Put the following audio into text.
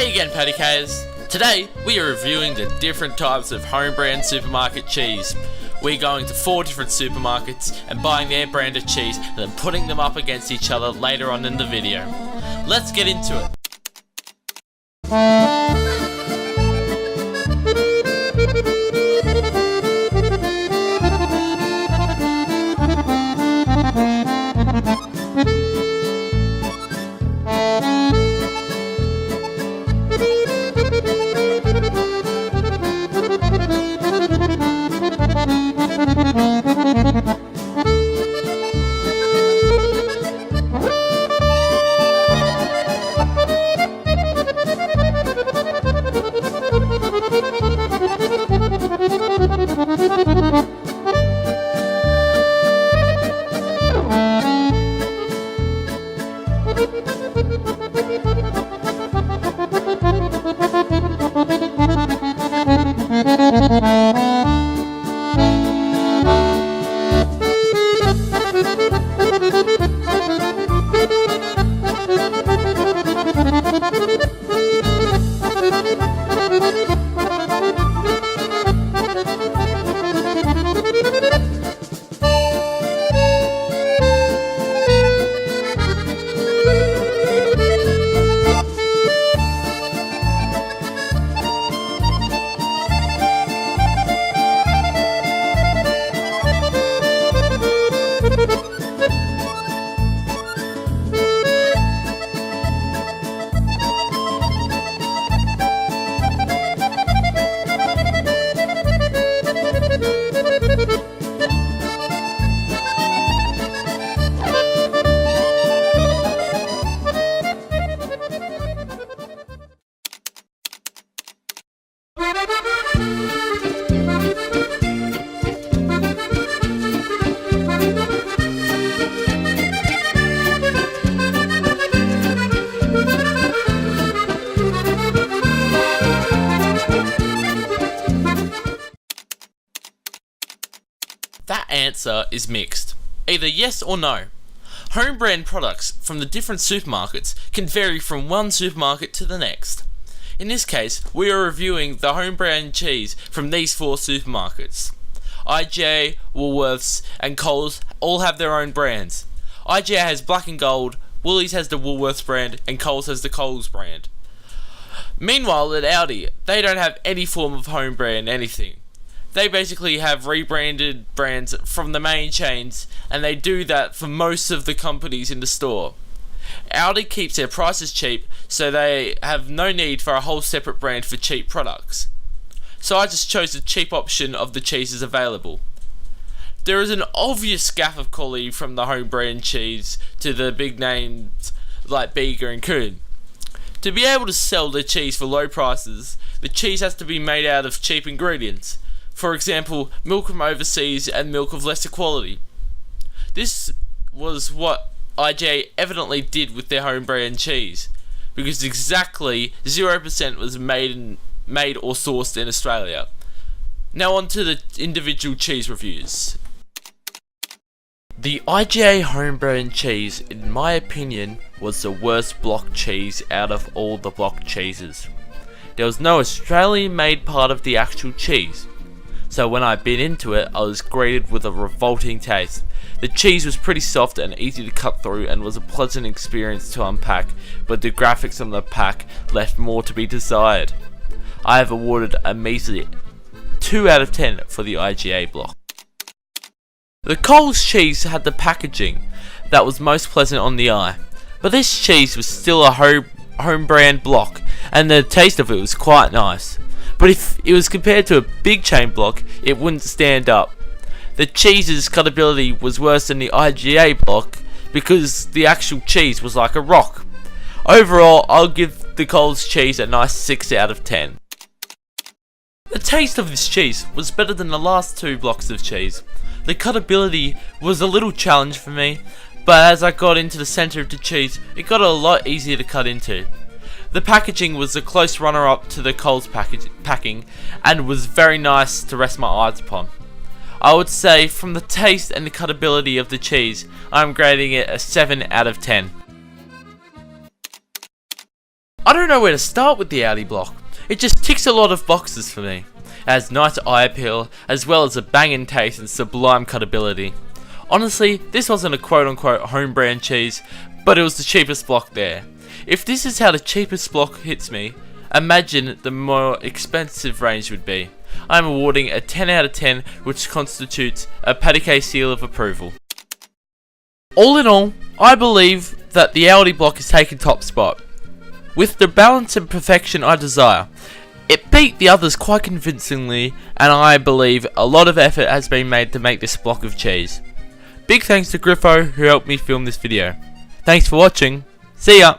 Hey again, Paddy K's. Today we are reviewing the different types of home brand supermarket cheese. We're going to 4 different supermarkets and buying their brand of cheese and then putting them up against each other later on in the video. Let's get into it. That answer is mixed. Either yes or no. Home brand products from the different supermarkets can vary from one supermarket to the next. In this case, we are reviewing the home brand cheese from these 4 supermarkets. IGA, Woolworths and Coles all have their own brands. IGA has black and gold, Woolies has the Woolworths brand and Coles has the Coles brand. Meanwhile at Aldi, they don't have any form of home brand anything. They basically have rebranded brands from the main chains, and they do that for most of the companies in the store. Aldi keeps their prices cheap, so they have no need for a whole separate brand for cheap products. So I just chose the cheap option of the cheeses available. There is an obvious gap of quality from the home brand cheese to the big names like Bega and Coon. To be able to sell the cheese for low prices, the cheese has to be made out of cheap ingredients. For example, milk from overseas and milk of lesser quality. This was what IGA evidently did with their home brand cheese, because exactly 0% was made or sourced in Australia. Now on to the individual cheese reviews. The IGA home brand cheese, in my opinion, was the worst block cheese out of all the block cheeses. There was no Australian made part of the actual cheese. So when I bit into it, I was greeted with a revolting taste. The cheese was pretty soft and easy to cut through and was a pleasant experience to unpack, but the graphics on the pack left more to be desired. I have awarded a measly 2 out of 10 for the IGA block. The Coles cheese had the packaging that was most pleasant on the eye, but this cheese was still a home brand block and the taste of it was quite nice. But if it was compared to a big chain block, it wouldn't stand up. The cheese's cutability was worse than the IGA block because the actual cheese was like a rock. Overall, I'll give the Coles cheese a nice 6 out of 10. The taste of this cheese was better than the last 2 blocks of cheese. The cutability was a little challenge for me, but as I got into the centre of the cheese, it got a lot easier to cut into. The packaging was a close runner-up to the Coles packing and was very nice to rest my eyes upon. I would say from the taste and the cutability of the cheese, I'm grading it a 7 out of 10. I don't know where to start with the Aldi block. It just ticks a lot of boxes for me. It has nice eye appeal, as well as a banging taste and sublime cutability. Honestly, this wasn't a quote-unquote home brand cheese, but it was the cheapest block there. If this is how the cheapest block hits me, imagine the more expensive range would be. I am awarding a 10 out of 10, which constitutes a Paddy seal of approval. All in all, I believe that the Aldi block is taking top spot. With the balance and perfection I desire, it beat the others quite convincingly, and I believe a lot of effort has been made to make this block of cheese. Big thanks to Griffo who helped me film this video. Thanks for watching, see ya!